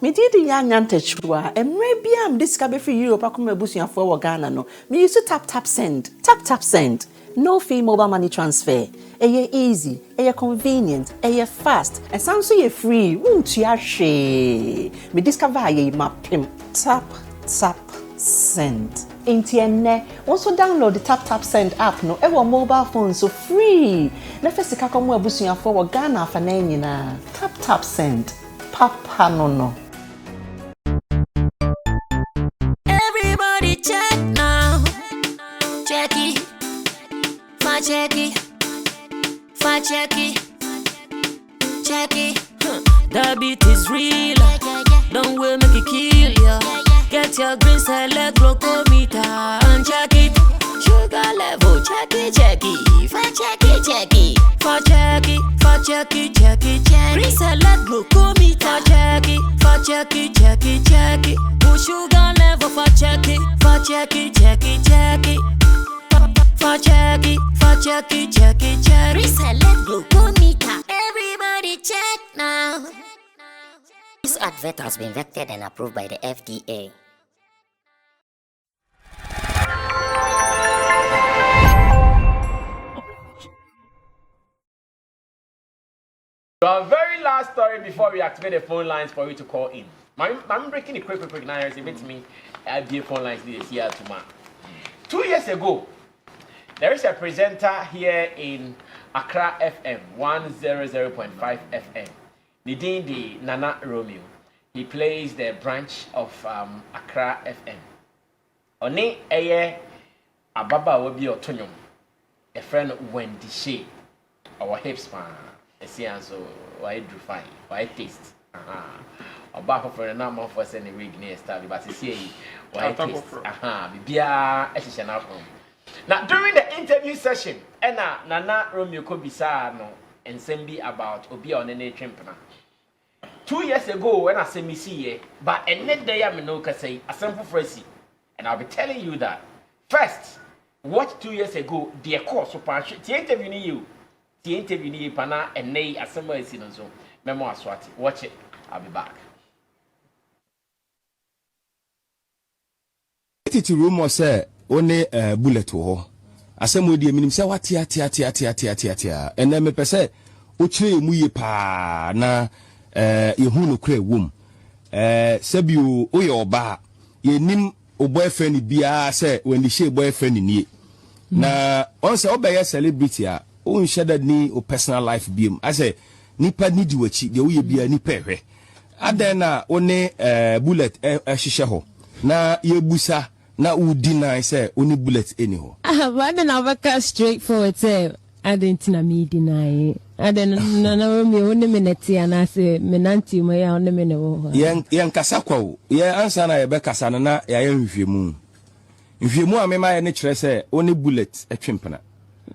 Me did young antechua, and maybe I'm discovered for you, Pacuma Busia for Ghana. No, me used to tap send. No fee mobile money transfer. Aye easy, aye convenient, aye fast, and sounds so free. Won't you Shay? Me discover aye map pimp. Tap send. Intienne. Also download the tap send app. No, ever mobile phone so free. Nefesi kakomu Busia for Ghana for na. Tap send. Papa no. Everybody check now. Check it. Check it. The beat is real. Don't wait, make it kill ya. Get your green select glucometer and check it. Sugar level, check it. Check it. Green select glucometer. Check it. Sugar level for check it. Check it. Reselect glucometer. Everybody check now. This advert has been vetted and approved by the FDA. Our very last story before we activate the phone lines for you to call in. I'm breaking the quick now. It's a bit to me. I'll be a phone lines this year tomorrow. 2 years ago, there is a presenter here in Accra FM, 100.5 FM. Nidindi Nana Romeo. He plays the branch of Accra FM. Oni eye ababa wobi otonyom. A friend Wendy Shay. Our hips man. So why do fine? Why taste? Oba for na man for send a rig near style, but see why taste? Bibia eshisha from. Now during the interview session, Nana Romeo Kobisa no and Sembi about Obi on any trimpana. 2 years ago when I say me see but a net day I no say a simple phrase. And I'll be telling you that first, what 2 years ago, dear course of the interview you. The interview pana and nay assemble is in so memoir swati. Watch it. I'll be back. To rumor say only bullet ho. Assemble the minim say what tia. And then me per se uchre mu ye pa na ye hu no kra wom. Sebiu o ye oba ye nim o boyfriend bia say when the Shay boyfriend ni. Na on say obey celebrity a on shada ni o personal life beam. I say nipa ni di wachi de wo ye bia nipa hwe. Aden na one bullet hihye ho. Na ye busa na u deny say only bullet any ho. But then I work straightforward say I didn't me deny. I didn't know me only minute and I say menanti my on the minute. Yan kasakwa ye answer na ye be kasa na ya nhwemu. Nhwemu a me ma ye ne kire say only bullet atwempena.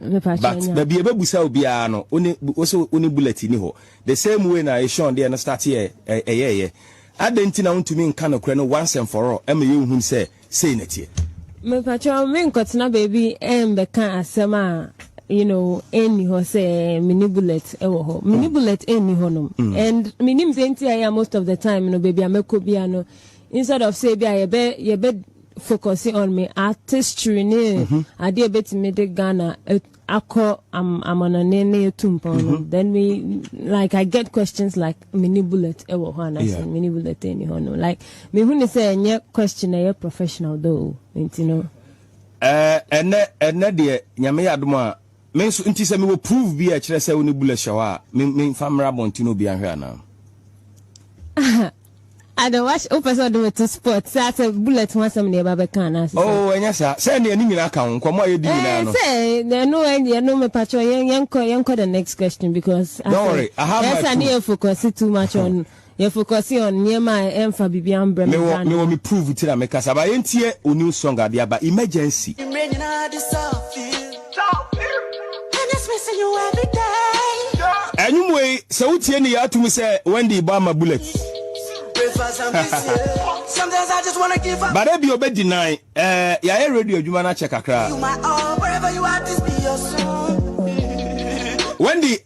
But the be able to be only bullet in ho. The same way na Sean there na start here I didn't know to me in kind of once and for all. Emma you whom say it here. Me patron me kotina baby be kan asema any ho say mini bullet ewo ho. Mini bullet any ho no. And minim zenti I most of the time baby ameko bia instead of say bia ye be focusing on me artistry I did bet me the Ghana ako I'm on a nene tumpo then we like I get questions like mini bullet ewo ho na say mini bullet any ho no like me who say any question a professional though and and de nyame yadom a me so nti say me will prove bi a kire say oni bullet shawa me famra bontino bi ahwe ana I don't watch open do to sports. That's a bullet once some near Babacana. Oh, and yes, sir. Send the enemy account. Come on, you do now. Say, there no idea, no, my patrol, young the next question because don't worry, I have yes, I need focus too much on you're focusing on near my Empha Bibian Bremen. Me want me prove it to them because I ain't here a new song idea, but emergency. Anyway, so Tieni to me say Wendy Bama bullet. Sometimes I just wanna give up. But I be obey deny. Yeah, radio you wanna check akra. You my all, wherever you are, this be your song. Wendy,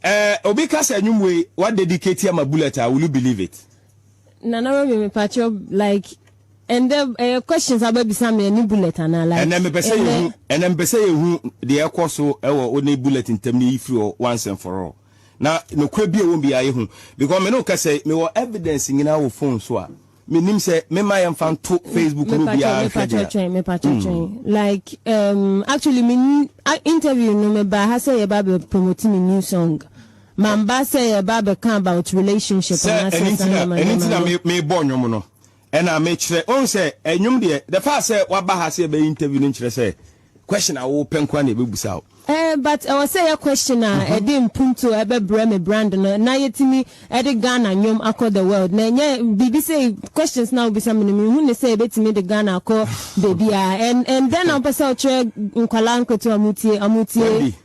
Obika say way what dedicate my bullet, will you believe it? Nana me patcho like and the questions about be some any bullet and I like and then me say who the air so only bullet in termini free once and for all. Now no kwebia won't be hu because me no ka say me evidence in our phone so me nim say me my fan to Facebook no be me patcho like actually me interview no me ba ha say about promoting me new song. Mamba say about relationship and anything me born you no and I make sure on say enyum de the first say wa ba ha say be interview no kire say question I will pen kwa na be busa. But I was say a question I didn't punto ebe breme brand no na yetimi e de Ghana nyom akọ the world na nye bibi say questions now be some me hu say betimi de Ghana akọ baby and then I person try nkwala nkoto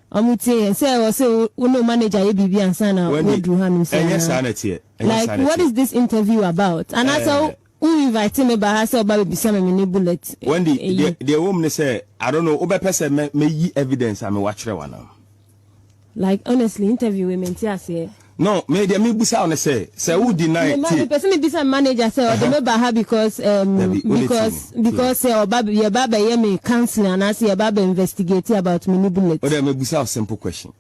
amutie say no manager ye bibi ansa na wodru hanum say like what is this interview about and I saw who invite me by herself by be some me bullet Wendy the woman say I don't know obe person me yi evidence am watch one now like honestly interview women say no me busa on say who deny the person me busa manager say or the by her because say or baba ye me counseling and I say baba investigate about me bullet or me busa a simple question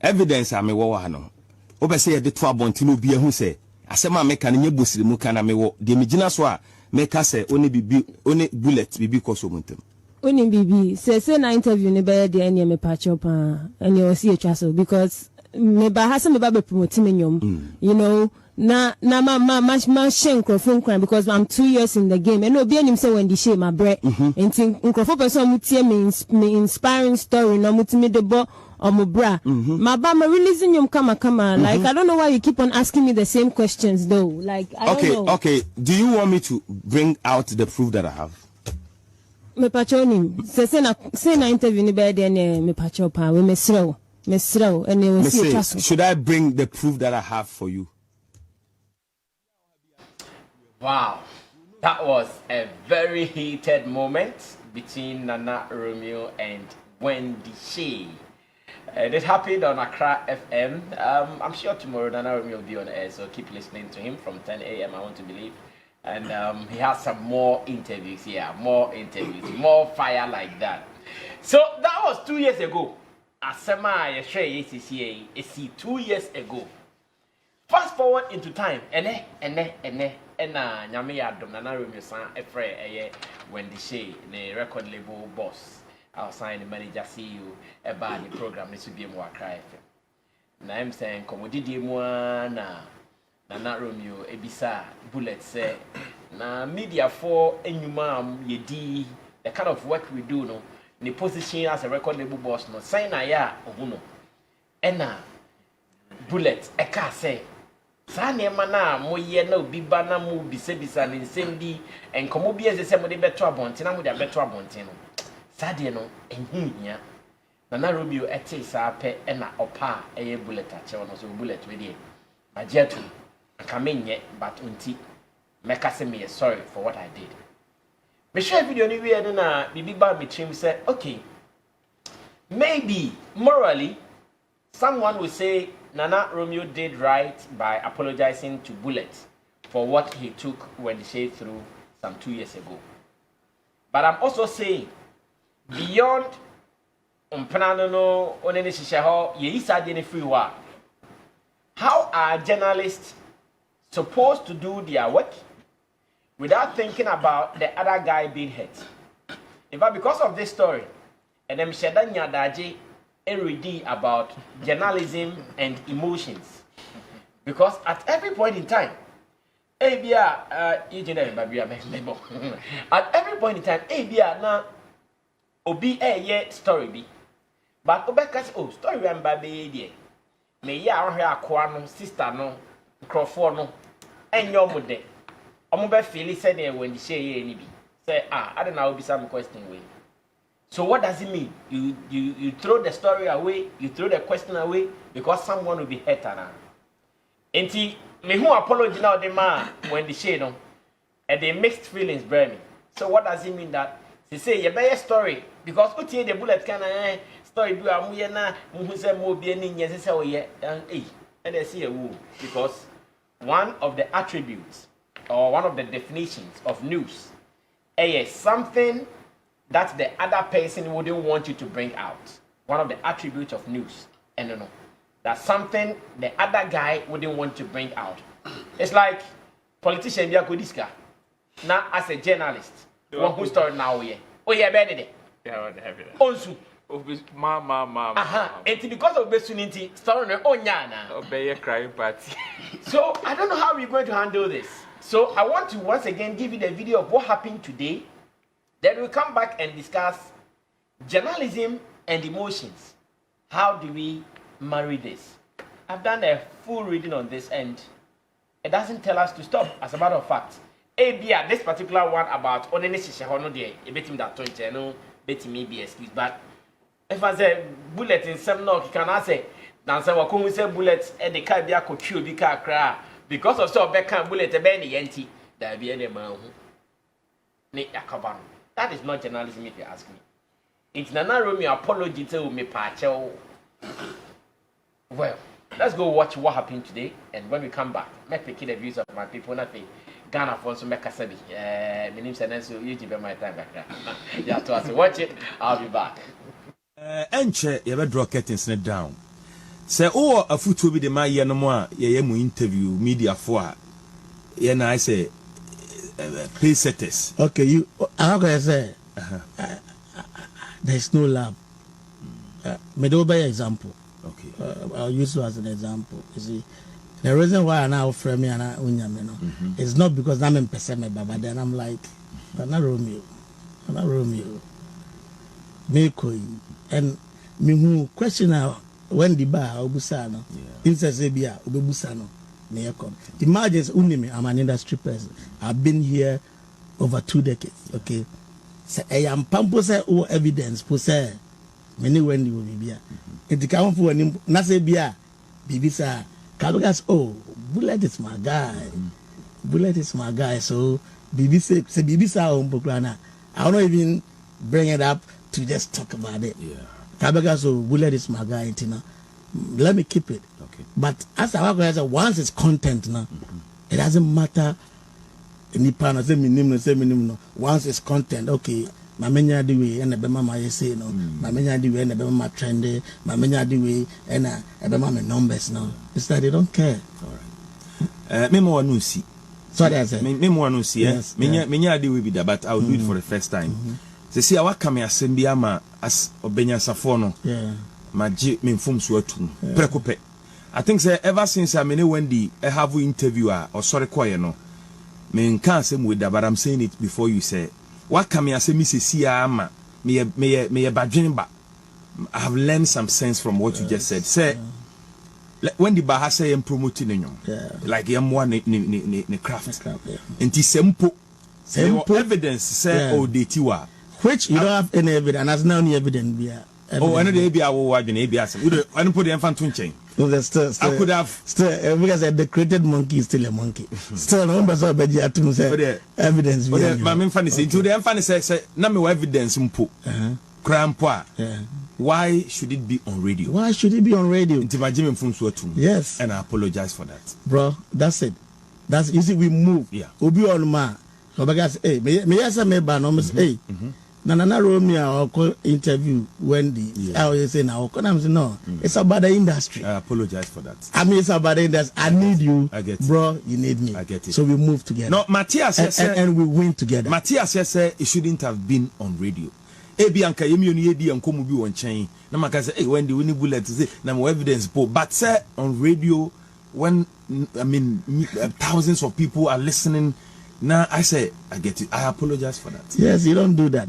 evidence am wo wa no obe say the to abontino bi ehun say asema meka nye bosiri mu kana mewo de megina so a meka se oni bullet bibi koso muntem oni bibi say na interview ne be de ene me patch up and you see a so because me ba ha se me ba be promote me nyom you know na ma shame microphone crime because I'm 2 years in the game and obi anim say Wendy Shay my bre enti microphone person mutie me inspiring story no mutimi de bo omubra ma ba ma releasing yum kama like I don't know why you keep on asking me the same questions though like I don't know. Okay, do you want me to bring out the proof that I have? Me patroni say na interview ni be de me patro pa we mesrew and we see trust. Should I bring the proof that I have for you? Wow, that was a very heated moment between Nana Romeo and Wendy Shay. It happened on Accra FM. I'm sure tomorrow Nana Romeo will be on air, so keep listening to him from 10 a.m. I want to believe. And he has some more interviews here, more fire like that. So that was 2 years ago. Asema Shay is 2 years ago. Fast forward into time, nyame ya dom Nana Romeo san efre Wendy Shay, the record label boss. I'll sign the manager CEO about the program this will be more Accra FM. Na I'm saying komodidi mu na Nana Romeo ebisa bullet say na media for enyuma yedi the kind of work we do no the position as a record label boss no sign na ya ohuno ena bullet eka say sa nema na moye na obi ba na mo bisa ne nsem bi enkomo bi eze se mo de beto abonten na mo de beto abonten no sadie no enhuhia Nana Romeo ete sa pe na opa eye bullet ache no so bullet we dey ajetu akamenye but unti meka se me sorry for what I did. Me share video ni we na bibi ba me trim say okay maybe morally someone will say Nana Romeo did right by apologizing to Bullet for what he took when Shay through some 2 years ago. But I'm also saying beyond umpanano onene shishaho ye isa dene free wa. How are journalists supposed to do their work without thinking about the other guy being hurt? In fact, because of this story, and I'm shedanya daji ready about journalism and emotions, because at every point in time, at every point in time, na obi story be, but obekas story and baby me ya ahwe akwa no sister no crofo no enyo mude omobe feel say na when the Shay ni bi say I don't know obi some question way. So what does it mean? You throw the story away, you throw the question away because someone will be hurt now. Enti me who apology now the man when the Shay no and they mixed feelings bring me. So what does it mean that they say you buy a story because utie the bullet can story do amuye na mu say mo bi ani nyese say oye and they see a woo because one of the attributes or one of the definitions of news, is something that the other person wouldn't want you to bring out. One of the attributes of news, and no, that's something the other guy wouldn't want to bring out. It's like politician Biako Diska. Now, as a journalist, one who started now here. Oh yeah, Benedict. Yeah, what have it? Onsu. Mama. And because of Besuniti, starting on Yana. Obey a crying party. So I don't know how we're going to handle this. So I want to once again give you the video of what happened today. Then we'll come back and discuss journalism and emotions. How do we marry this? I've done a full reading on this and it doesn't tell us to stop. As a matter of fact, this particular one about Onenishishahono de, a bit that 20, no, betting me be excuse. But if I say bullet in some knock, you cannot say, Dancer Wakum say bullets at the Kabia could kill the car cry because of so back bullet a benny yanty, there be any man who that is not journalism if you ask me. It's Nana Romeo apology to me, Pacho. Well, let's go watch what happened today, and when we come back, make pick the views of my people. Nothing. Ghana for some make a sabi. My name's Anesu. You give my time back. Yeah, to us watch it. I'll be back. Enche, you ever draw curtains down. Say, oh, a foot will be the my yanoma, ye mu interview media for. Yen I say, pay setters. Okay, you. How can I say? There's no lab. May do by example. Okay. I'll use you as an example. You see, the reason why I now frame me and I it's not because I'm in Peseme, but then I'm like, I'm not Romeo. Me koi and me who question now Wendy ba obusano. Insa sebia obusano. Imagine unimi, I'm an industry person. I've been here over 2 decades. Okay. So I am pampose or evidence pose many Wendy will be here. It come for an nase bia bibisa Kabigas Bullet is my guy. So bibisa on I don't even bring it up to just talk about it. Yeah. Kabigas Bullet is my guy, Tina. Let me keep it. Okay. But as I say, once it's content now, it doesn't matter. Once it's content, okay. Mamenya di way and the mama say no. Mamenya di way and the mama trendy. Mamenya di way and the mama numbers now. It's that they don't care. All right. Me more no see. Sorry, I said. Me more no see. Yes. Menya di way with that, but I'll do it for the first time. Se see awa kame asembi ama as obenya safono. Yeah. Maji me mfum so atum. Prekope. I think say ever since I mean Wendy I have an interviewer or sorry quiet no. Me can't say with that, but I'm saying it before you say. What can me say me see ama me badwin ba. I have learned some sense from what you just said. Say when the Baha say I'm promoting nyom. Like yam one ne craft. Enti sempo evidence say detiwa. Which you don't have any evidence, and as now any evidence be. Oh, I know the ABI will watch an ABS. I don't put the infant twin chain. I could have still because the created monkey is still a monkey. Still, no one saw to say evidence. But my main funny say to the funny say no evidence mpo. Crampa. Why should it be on radio? Why should it be on radio? Yes. And I apologize for that. Bro, that's it. That's you see we move. Yeah. Obi on ma. So because hey, me yes me ba no hey. Nana Romeo or interview Wendy. I was saying now, I'm saying no. It's about the industry. I apologize for that. I mean, it's about the industry. I need you, I get it. Bro. You need me. I get it. So we move together. No, Matthias and we win together. Matthias says it shouldn't have been on radio. Bianca, you mean you and come be on chain. Now, I say, hey, Wendy, we need bullet to say, now evidence, but say on radio when I mean thousands of people are listening. Now I say, I get it. I apologize for that. Yes, you don't do that.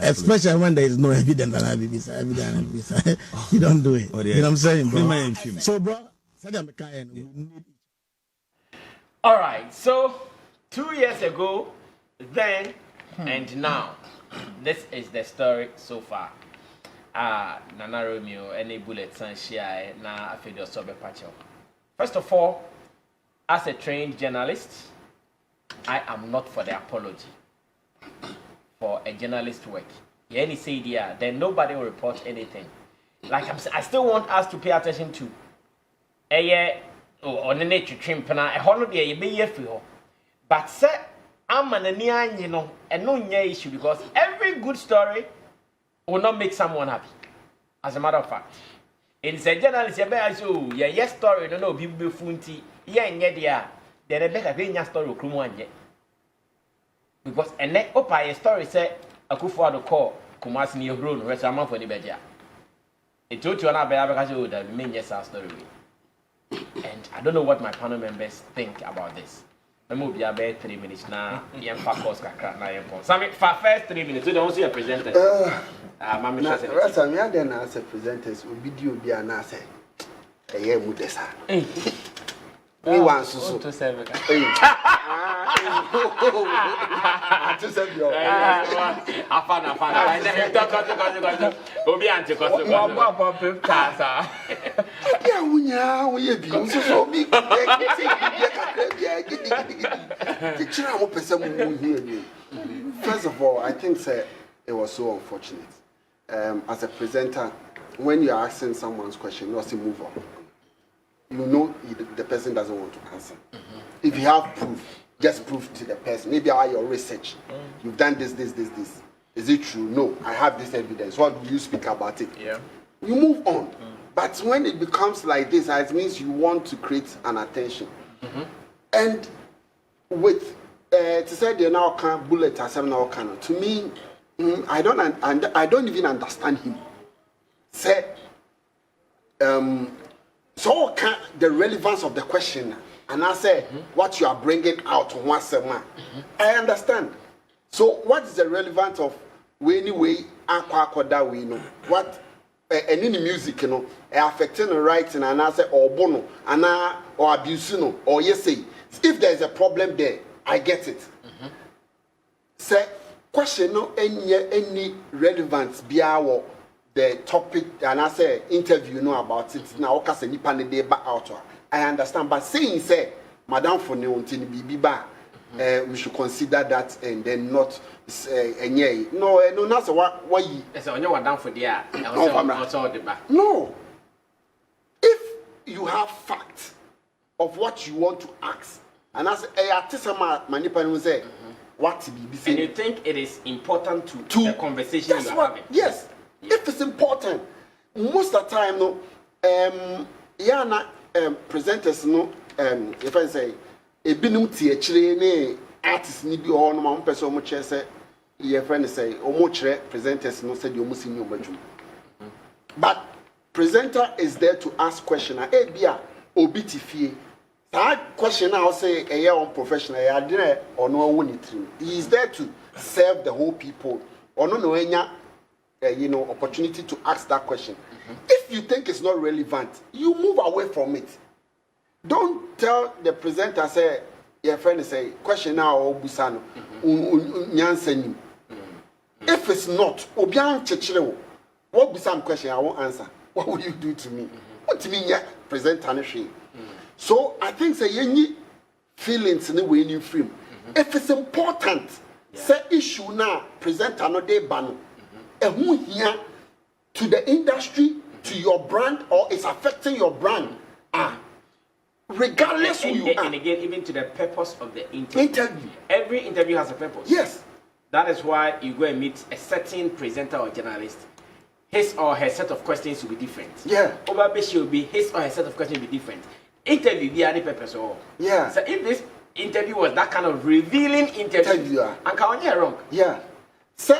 Especially when there is no evidence that you don't do it. You know what I'm saying, bro? So, bro, all right. So, 2 years ago, then, and now, this is the story so far. Nana Romeo, any bullets and Shay, na afedio sobe pacho. First of all, as a trained journalist, I am not for the apology. For a journalist work. Any say there, then nobody will report anything. Like I still want us to pay attention to on the nature trim pana a holiday you be here for. But say I'm an anian, you know, and no issue because every good story will not make someone happy. As a matter of fact, in the journalist, you yes story, no people funty, yeah, then a better story will because a net opa a story say a kufu the call Kumas near grown, rest a month for the beja. It told you another because you would have made yes story. And I don't know what my panel members think about this. Let me be about 3 minutes now. Sammy, for first 3 minutes, you don't see a presenter. Mammy, I then as a presenters will be due be an answer. A year with this. We want to say, first of all, I think it was so unfortunate. As a presenter, when you're asking someone's question, you must move on. You know the person doesn't want to answer. If you have proof, just prove to the person. Maybe by your research, you've done this. Is it true? No, I have this evidence. What do you speak about it? Yeah. You move on. But when it becomes like this, it means you want to create an attention. And with to say they now can bullet as now can. To me, I don't even understand him. Say, so can the relevance of the question, and I say what you are bringing out once a month. I understand. So what is the relevance of anyway that we know what any music you know affecting the writing and I say or bono and or abuse no or yes say if there is a problem there I get it. Say question no any relevance be our the topic and I say interview know about it now okay say nipa ne dey back out I understand but saying say madam for ne until be ba we should consider that and then not no that's what you say onye madam for there also the back no if you have facts of what you want to ask and as a manipa no say what be say and you think it is important to the conversation you are having yes. If it's important, most of the time, no, presenters, no, if I say, a binuti, a artist, need be all no person much say, your friend say, or much presenters, no, said you must in your bedroom. But presenter is there to ask question, a bia, obiti fee. That question I'll say, a year on professional, I didn't or no one it. He is there to serve the whole people, or no, opportunity to ask that question. If you think it's not relevant, you move away from it. Don't tell the presenter say your friend say question now or busano nyansenim. If it's not, obian chechire what busam question I won't answer. What will you do to me? What do you mean presenter So I think say any feelings in the way you frame. If it's important, say issue now presenter no dey ban. Here to the industry, to your brand, or it's affecting your brand. Regardless who you are. And again, even to the purpose of the interview. Every interview has a purpose. Yes. That is why you go and meet a certain presenter or journalist. His or her set of questions will be different. Yeah. Obabeshi will be his or her set of questions will be different. Interview be any purpose or. Yeah. So if this interview was that kind of revealing interview, and can you wrong? Yeah. So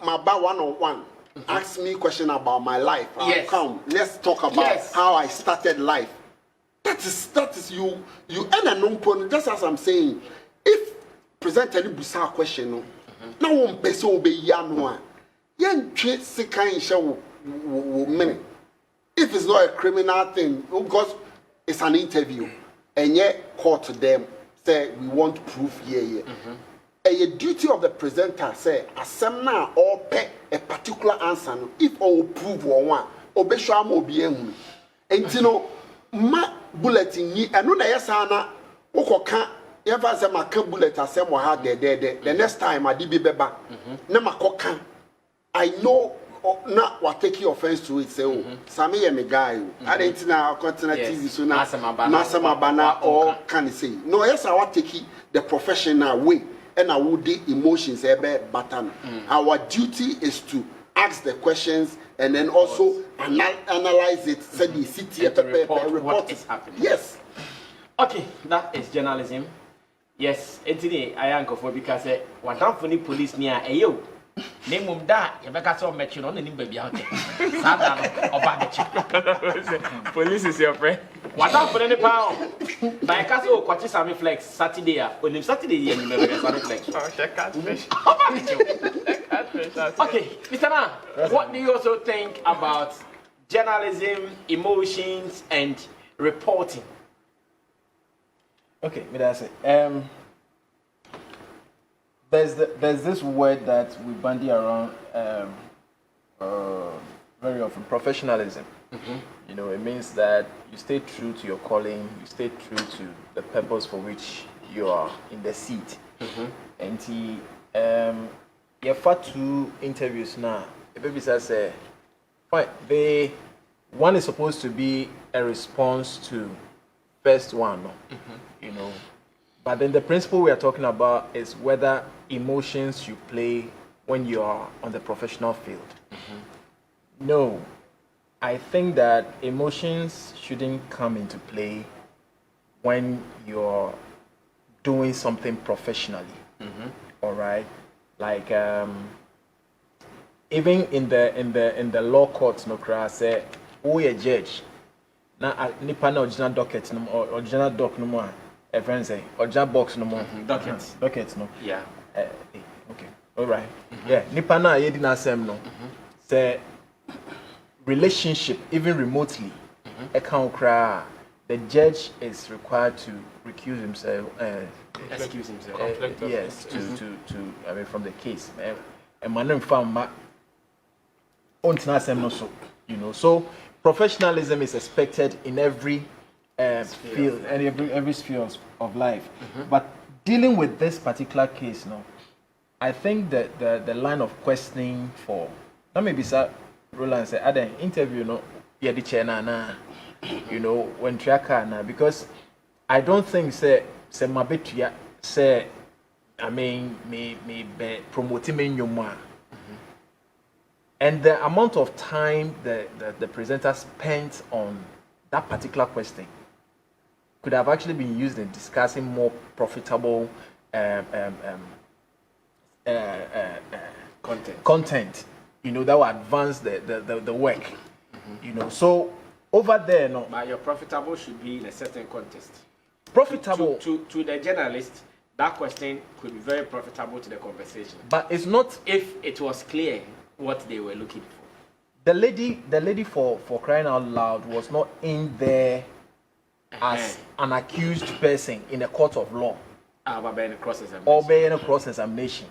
my bar 1-on-1 ask me question about my life. Yes. Come, let's talk about how I started life. That is you earn a non just as I'm saying. If present any busa question, now one person will be yanwa. Yan treat second show minute. If it's not a criminal thing, because it's an interview, and yet court to them say we want proof here. A duty of the presenter say asemna or pay a particular answer if all prove one or be sure mo be and you know ma bulletin yi eno na yesana wokoka yefa say ma ka bullet asem wa ha de the next time I di be beba na makoka I know na what take offense to it say oh Sammy me guy I didn't na continent easy so na Masama or can say no yes I want take the professional way and I would the emotions button. Our duty is to ask the questions and then also analyze it, say the city report what is happening. Yes. Okay, that is journalism. Yes, today I am for because what done for the police near ayo. Name of that, you better so much on the baby out there. Police is your friend. What done for any pound? By a castle, what is Sammy Flex Saturday? When Saturday, you never Sammy Flex. Okay, Mr. Man, what do you also think about journalism, emotions, and reporting? Okay, me that's it. There's this word that we bandy around very often, professionalism. You know, it means that you stay true to your calling, you stay true to the purpose for which you are in the seat. And you have 2 interviews now. The baby says, fine, one is supposed to be a response to first one, you know. But then the principle we are talking about is whether emotions you play when you are on the professional field. No, I think that emotions shouldn't come into play when you're doing something professionally. All right, like even in the law courts, no cry say, "Oh, a judge." Na nipa na original docket no or original doc no more. A friend say original box no more. Docket no. Yeah. Okay. All right. Yeah. Nipa na ye di na sem no. Say relationship even remotely. Account cry. The judge is required to recuse himself. Excuse himself. Yes. To I mean from the case. And man found ma. On na sem no so. You know so. Professionalism is expected in every field and every sphere of life. But dealing with this particular case, no, I think that the line of questioning for let me be sir Roland say, "Ada interview no ye di chena you know when triaka na because I don't think say mabetua say I mean me be promoting me nyoma." And the amount of time the presenter spent on that particular question could have actually been used in discussing more profitable content, you know, that will advance the work, you know. So over there, no. But your profitable should be in a certain context. Profitable to the journalist. That question could be very profitable to the conversation. But it's not if it was clear what they were looking for. The lady for crying out loud was not in there as an accused person in a court of law. Or being a cross-examination. Or being a cross-examination.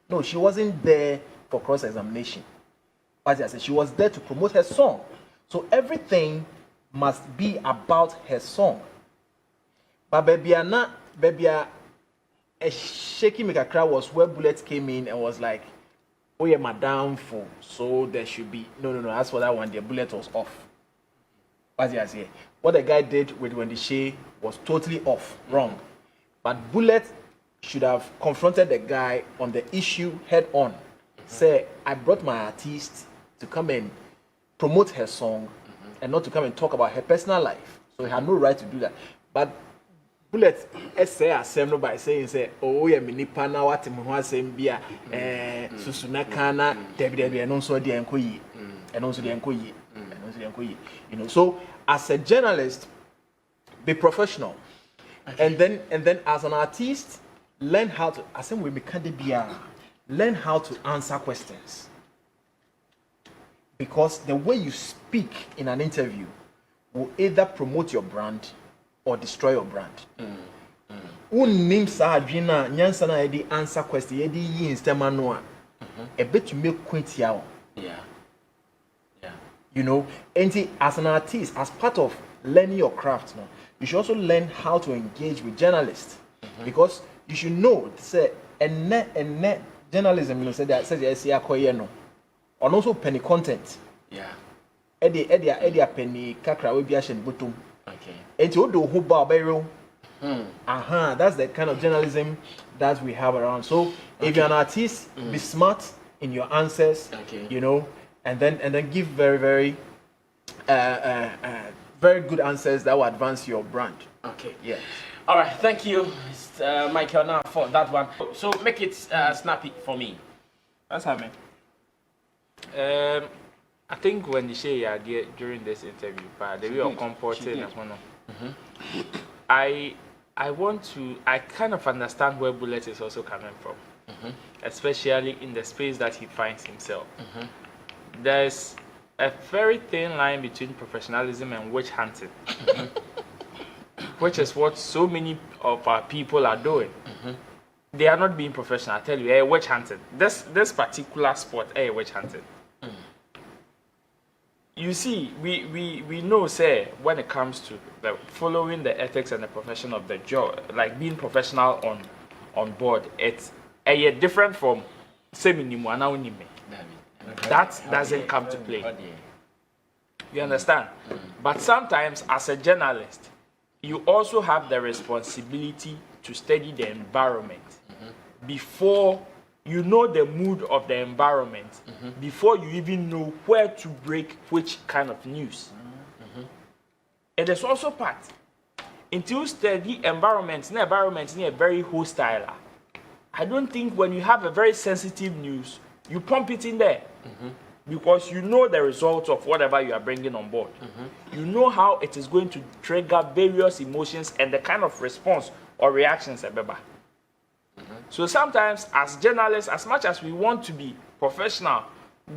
No, she wasn't there for cross-examination. As I said, she was there to promote her song. So everything must be about her song. But baby, a shaky make a crowd was where Bullet came in and was like, "Oh yeah, madam, for so there should be no. As for that one, the Bullet was off." As I say, what the guy did with Wendy Shay was totally off, wrong. But Bullet should have confronted the guy on the issue head on. Say, "I brought my artist to come and promote her song, and not to come and talk about her personal life. So he had no right to do that." But Bullet say assembly by saying say, "Oh yeah, me nipa na what me ho asem bia susuna kana debi no so de enko yi and also de enko yi and also de enko yi." You know, so as a journalist, be professional. Okay. And then as an artist, learn how to assemble we learn how to answer questions. Because the way you speak in an interview will either promote your brand or destroy your brand. Name sa adwina nyansa na yedi answer question yedi yi instema no a e betume kwantia. Yeah. You know, and as an artist, as part of learning your craft, no, you should also learn how to engage with journalists. Because you should know say and journalism, you know, say that says yes, no. and also penny content. Yeah. Eddie penny kakra we be ashen bottom. Okay. And you do who bar barrel. That's the kind of journalism that we have around. So if you're an artist, be smart in your answers. Okay. You know, and then give very very very good answers that will advance your brand. Okay. Yeah. All right. Thank you, Michael, now for that one. So make it snappy for me. That's how I think when the Shay idea during this interview, but the way of comporting, I kind of understand where Bullet is also coming from, especially in the space that he finds himself. There's a very thin line between professionalism and witch hunting, which is what so many of our people are doing. They are not being professional. I tell you, witch hunting. This particular sport, witch hunting. You see, we know, say, when it comes to following the ethics and the profession of the job, like being professional on board, it's different from semi-nimu. That doesn't come to play. You understand? But sometimes, as a journalist, you also have the responsibility to study the environment before you know the mood of the environment, before you even know where to break which kind of news. And there's also part. Until you study environment is very hostile. I don't think when you have a very sensitive news, you pump it in there. Because you know the results of whatever you are bringing on board. You know how it is going to trigger various emotions and the kind of response or reactions. So sometimes, as journalists, as much as we want to be professional,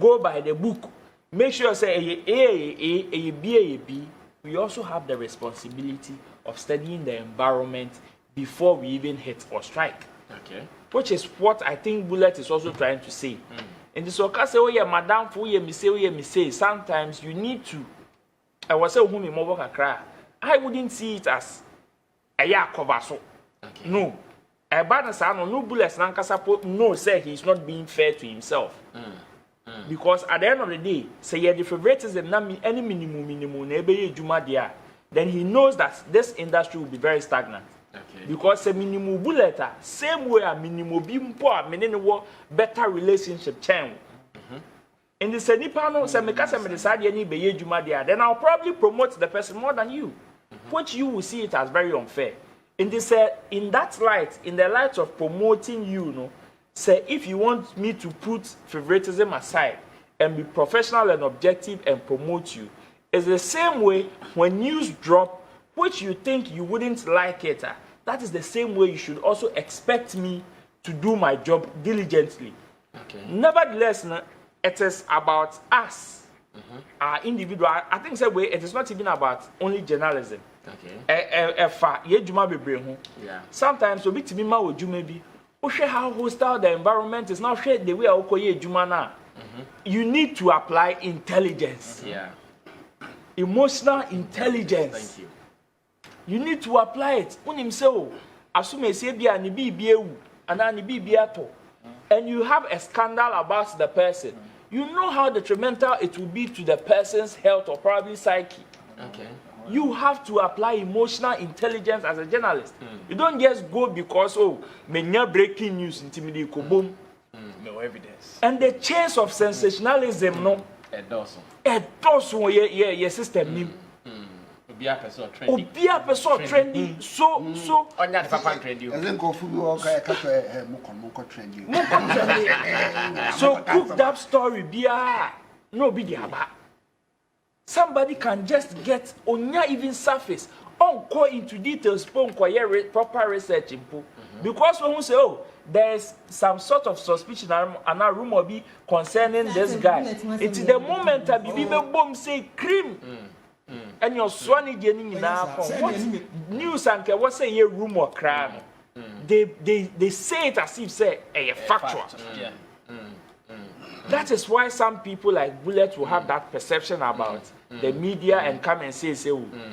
go by the book, make sure say A, B, we also have the responsibility of studying the environment before we even hit or strike. Okay. Which is what I think Bullet is also trying to say. And this okay say, oh yeah, madam, for you me say. Sometimes you need to. I was saying, whom you cry. I wouldn't see it as a cover so. Okay. No. A bad no Bullet no say he's not being fair to himself. Because at the end of the day, say yeah, the favoritism na any minimum then he knows that this industry will be very stagnant. Okay. Because a minimum bullet, same way a minimum being better relationship chain. In the Senipano, then I'll probably promote the person more than you, which you will see it as very unfair. In that light, in the light of promoting you, say if you want me to put favoritism aside and be professional and objective and promote you, it's the same way when news drop, which you think you wouldn't like it. That is the same way you should also expect me to do my job diligently. Okay. Nevertheless, it is about us, our individual. I think it is not even about only journalism. Okay. Sometimes how hostile the environment is now. The way you need to apply intelligence. Yeah. Emotional intelligence. Thank you. You need to apply it. And you have a scandal about the person. You know how detrimental it will be to the person's health or probably psyche. Okay. You have to apply emotional intelligence as a journalist. You don't just go because many breaking news intimidate boom. No evidence. And the chance of sensationalism it does your system. Obia person trending. So onya the papa trending. So cook that story bia no be the aba. Somebody can just get onya even surface go into details proper research because when we say there's some sort of suspicion and a rumor be concerning this guy. It's the moment that people boom say cream. And your swanny getting now what news and what say a rumor crime. They say it as if say a factual. Yeah. That is why some people like Bullet will have that perception about the media and come and say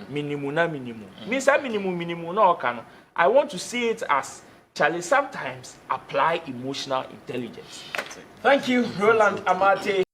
minimum. Means that minimum no can. I want to see it as Charlie sometimes apply emotional intelligence. Thank you, Roland Amate.